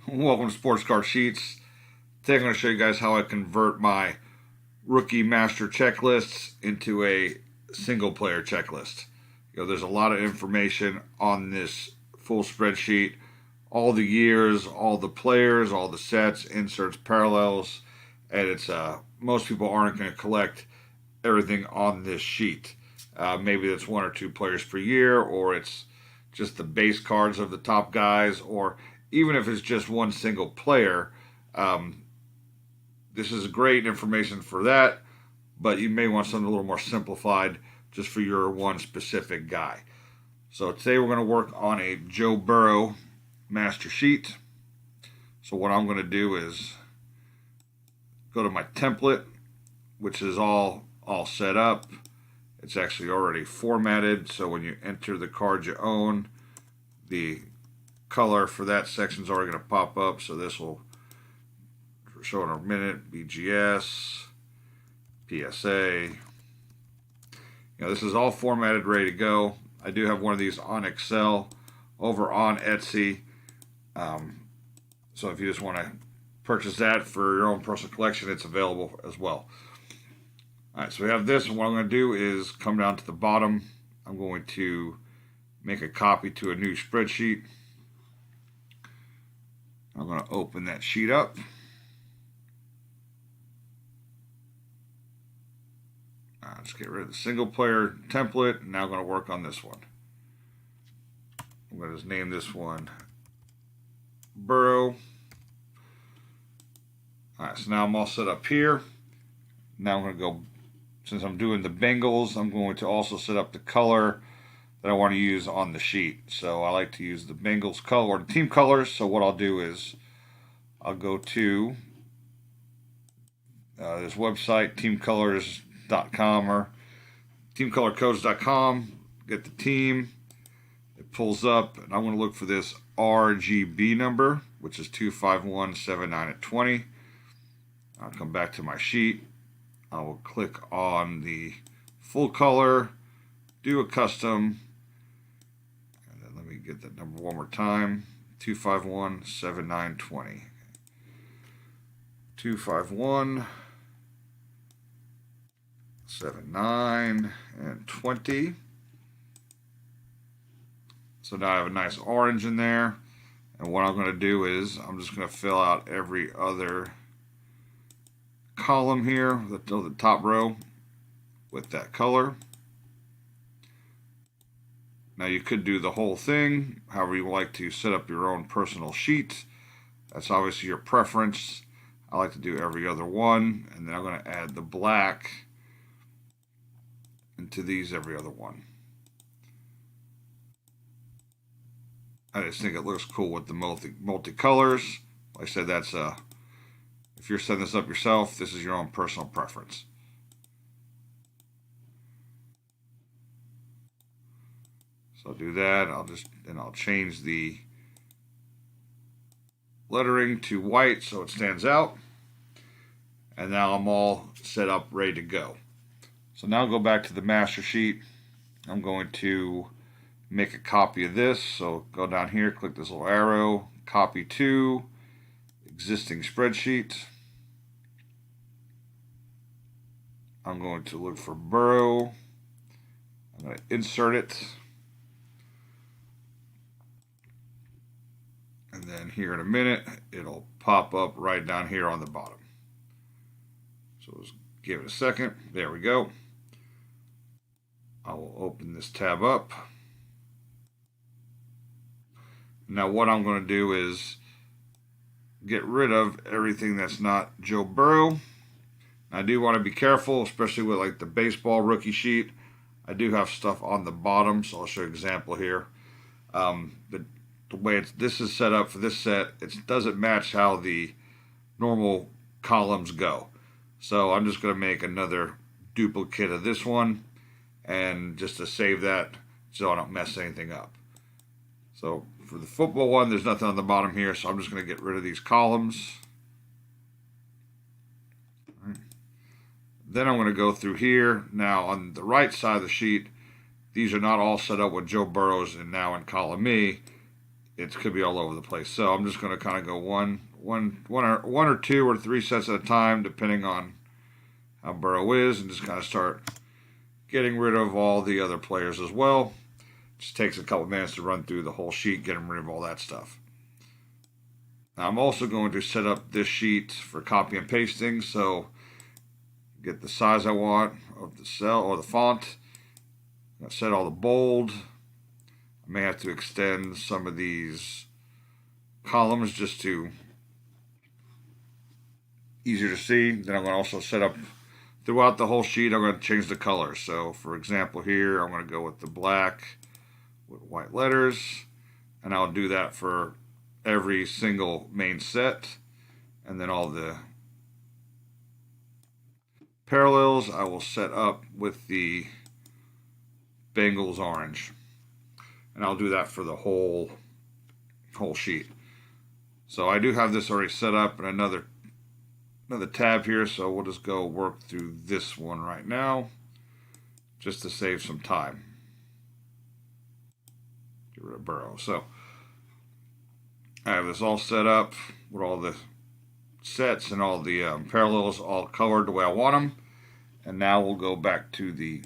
Welcome to Sports Card Sheets. Today I'm going to show you guys how I convert my rookie master checklists into a single player checklist. There's a lot of information on this full spreadsheet. All the years, all the players, all the sets, inserts, parallels, and it's most people aren't going to collect everything on this sheet. Maybe it's one or two players per year, or it's just the base cards of the top guys, or even if it's just one single player. This is great information for that, but you may want something a little more simplified just for your one specific guy. So today we're going to work on a Joe Burrow master sheet. So what I'm going to do is go to my template, which is all set up. It's actually already formatted, so when you enter the card you own, the color for that section is already going to pop up. So this will show in a minute. BGS, PSA. This is all formatted, ready to go. I do have one of these on Excel over on Etsy. So if you just want to purchase that for your own personal collection, it's available as well. All right, so we have this, and what I'm going to do is come down to the bottom. I'm going to make a copy to a new spreadsheet. I'm going to open that sheet up. Let's get rid of the single player template. Now I'm going to work on this one. I'm going to just name this one Burrow. All right, so now I'm all set up here. Now I'm going to go, since I'm doing the Bengals, I'm going to also set up the color that I want to use on the sheet. So I like to use the Bengals color, or the team colors. So what I'll do is I'll go to this website, teamcolors.com or teamcolorcodes.com, get the team. It pulls up, and I'm going to look for this RGB number, which is 25179 at 20. I'll come back to my sheet. I will click on the full color, do a custom, and then let me get that number one more time. 2517920. 25179 and 20. So now I have a nice orange in there, and what I'm going to do is I'm just going to fill out every other column here, the top row, with that color. Now you could do the whole thing however you like to set up your own personal sheet. That's obviously your preference. I like to do every other one, and then I'm going to add the black into these every other one. I just think it looks cool with the multi-colors. Like I said, that's if you're setting this up yourself, this is your own personal preference. So I'll do that. I'll change the lettering to white so it stands out. And now I'm all set up, ready to go. So now I'll go back to the master sheet. I'm going to make a copy of this. So go down here, click this little arrow, copy to existing spreadsheet. I'm going to look for Burrow. I'm going to insert it. And then here in a minute, it'll pop up right down here on the bottom. So let's give it a second. There we go. I will open this tab up. Now what I'm going to do is get rid of everything that's not Joe Burrow. I do want to be careful, especially with like the baseball rookie sheet. I do have stuff on the bottom, so I'll show you an example here. The way this is set up for this set, it doesn't match how the normal columns go. So I'm just going to make another duplicate of this one, and just to save that so I don't mess anything up. So for the football one, there's nothing on the bottom here, so I'm just going to get rid of these columns. Then I'm going to go through here. Now on the right side of the sheet, these are not all set up with Joe Burrow's and now in column E. it could be all over the place. So I'm just going to kind of go one or two or three sets at a time, depending on how Burrow is, and just kind of start getting rid of all the other players as well. Just takes a couple minutes to run through the whole sheet, getting rid of all that stuff. Now I'm also going to set up this sheet for copy and pasting, so get the size I want of the cell or the font. I'm going to set all the bold. I may have to extend some of these columns just to easier to see. Then I'm going to also set up throughout the whole sheet. I'm going to change the color. So for example here, I'm going to go with the black with white letters, and I'll do that for every single main set. And then all the parallels I will set up with the Bengals orange. And I'll do that for the whole sheet. So I do have this already set up in another tab here, so we'll just go work through this one right now just to save some time. Get rid of Burrow. So I have this all set up with all the sets and all the parallels all colored the way I want them. And now we'll go back to the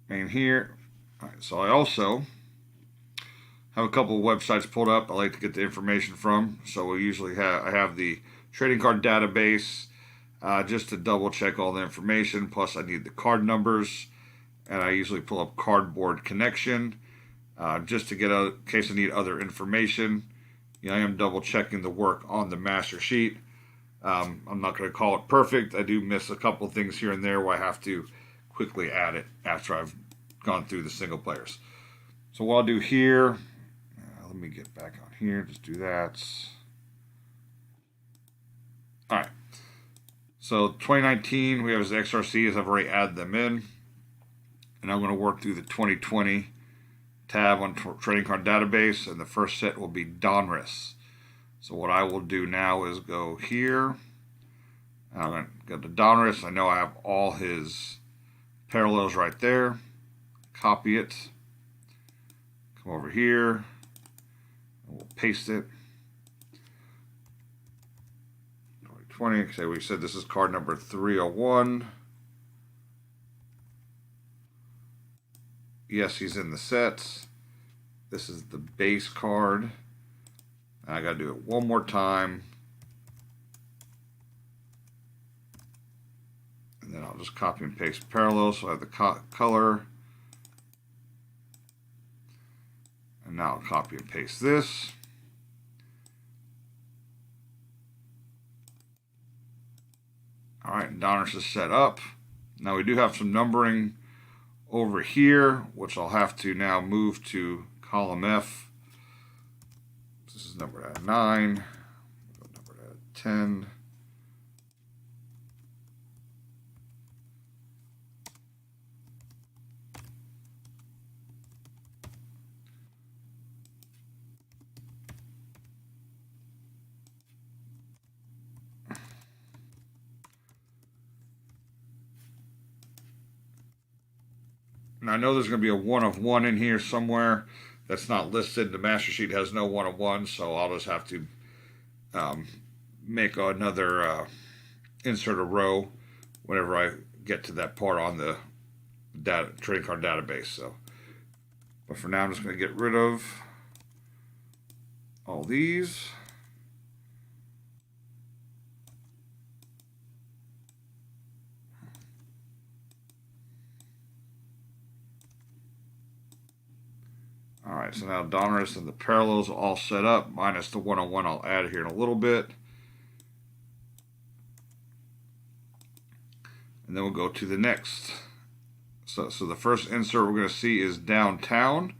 main here. All right, so I also have a couple of websites pulled up I like to get the information from. So we usually I have the trading card database just to double check all the information. Plus I need the card numbers, and I usually pull up Cardboard Connection just to get out in case I need other information. You know, I am double checking the work on the master sheet. I'm not going to call it perfect. I do miss a couple things here and there where I have to quickly add it after I've gone through the single players. So what I'll do here, let me get back on here, just do that. All right, so 2019, we have as XRCs, I've already added them in. And I'm going to work through the 2020 tab on Trading Card Database, and the first set will be Donruss. So what I will do now is go here. I'm going to go to Donruss. I know I have all his parallels right there. Copy it. Come over here. And we'll paste it. 2020. So we said this is card number 301. Yes, he's in the sets. This is the base card. I got to do it one more time. And then I'll just copy and paste parallels. So I have the color. And now I'll copy and paste this. All right, Donruss is set up. Now we do have some numbering over here, which I'll have to now move to column F. This is numbered at 9, numbered at 10. And I know there's going to be a 1 of 1 in here somewhere that's not listed. The master sheet has no 1 of 1, so I'll just have to make another insert a row whenever I get to that part on the trading card database. So, but for now, I'm just going to get rid of all these. All right, so now Donruss and the parallels are all set up, minus the 1 on 1 I'll add here in a little bit. And then we'll go to the next. So the first insert we're going to see is downtown.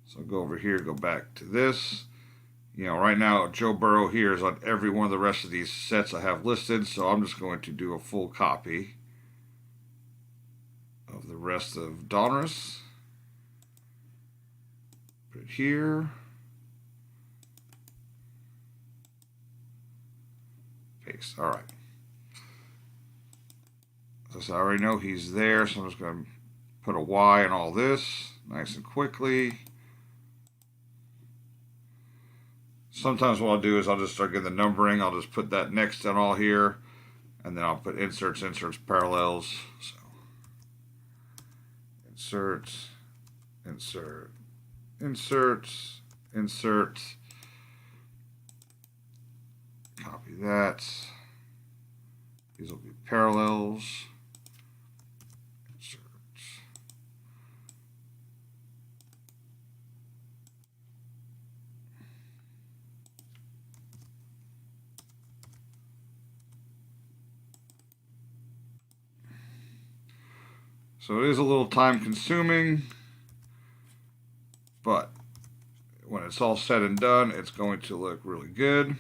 So go over here, go back to this. You know, right now Joe Burrow here is on every one of the rest of these sets I have listed, so I'm just going to do a full copy of the rest of Donruss. Put it here. Paste. All right. So I already know he's there, so I'm just going to put a Y in all this nice and quickly. sometimes what I'll do is I'll just start getting the numbering. I'll just put that next on all here, and then I'll put inserts, parallels. So inserts, insert, inserts, insert. Copy that. These will be parallels. Insert. So it is a little time consuming, but when it's all said and done, it's going to look really good.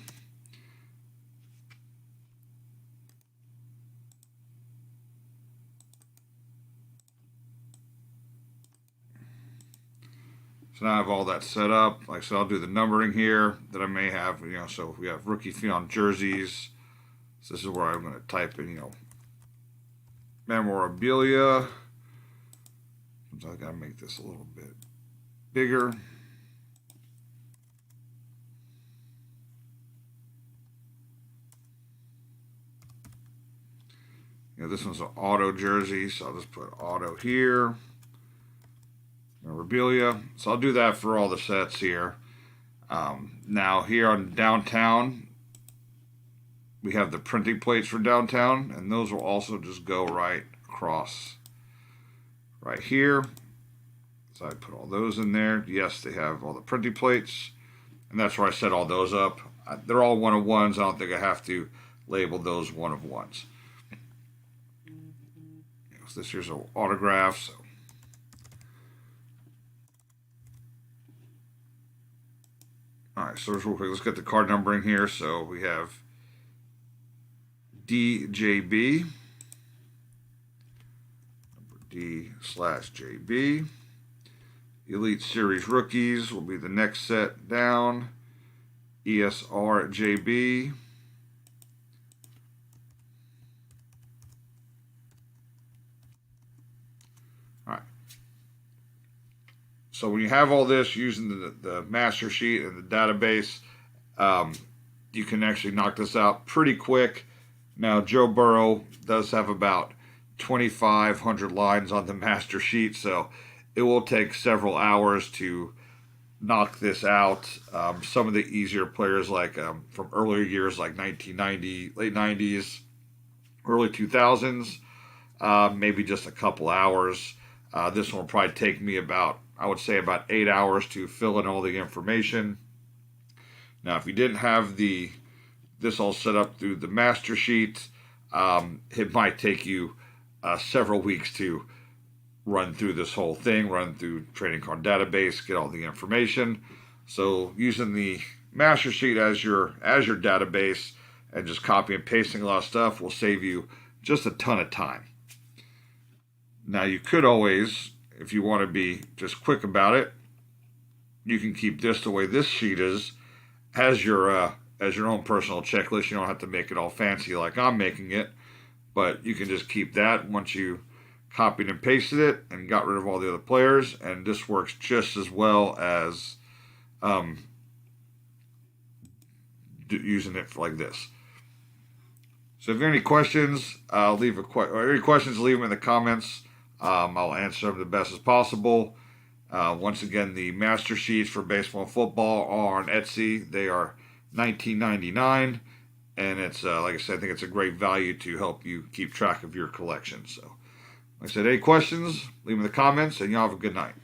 So now I have all that set up. Like I said, I'll do the numbering here that I may have, so we have rookie phenom jerseys. So this is where I'm going to type in, memorabilia. So I got to make this a little bit bigger. This one's an auto jersey, so I'll just put auto here. Memorabilia. So I'll do that for all the sets here. Now here on downtown, we have the printing plates for downtown, and those will also just go right across right here. So I put all those in there. Yes, they have all the printing plates, and that's where I set all those up. They're all one-of-ones. I don't think I have to label those one-of-ones. So this here's an autograph. So all right, so real quick, let's get the card numbering here. So we have DJB, number D/JB. Elite Series Rookies will be the next set down. ESRJB. All right. So when you have all this using the master sheet and the database, you can actually knock this out pretty quick. Now, Joe Burrow does have about 2,500 lines on the master sheet, so it will take several hours to knock this out. Some of the easier players, like from earlier years, like 1990, late 90s, early 2000s, maybe just a couple hours. This one will probably take me about 8 hours to fill in all the information. Now, if you didn't have this all set up through the master sheet, it might take you several weeks to run through this whole thing, run through trading card database, get all the information. So using the master sheet as your database and just copy and pasting a lot of stuff will save you just a ton of time. Now, you could always, if you want to be just quick about it, you can keep this the way this sheet is as your own personal checklist. You don't have to make it all fancy like I'm making it, but you can just keep that once you copied and pasted it and got rid of all the other players, and this works just as well as using it like this. So if you have any questions, leave them in the comments. I'll answer them the best as possible. Once again, the master sheets for baseball and football are on Etsy. They are $19.99, and it's like I said, I think it's a great value to help you keep track of your collection. So, like I said, any questions, leave them in the comments, and y'all have a good night.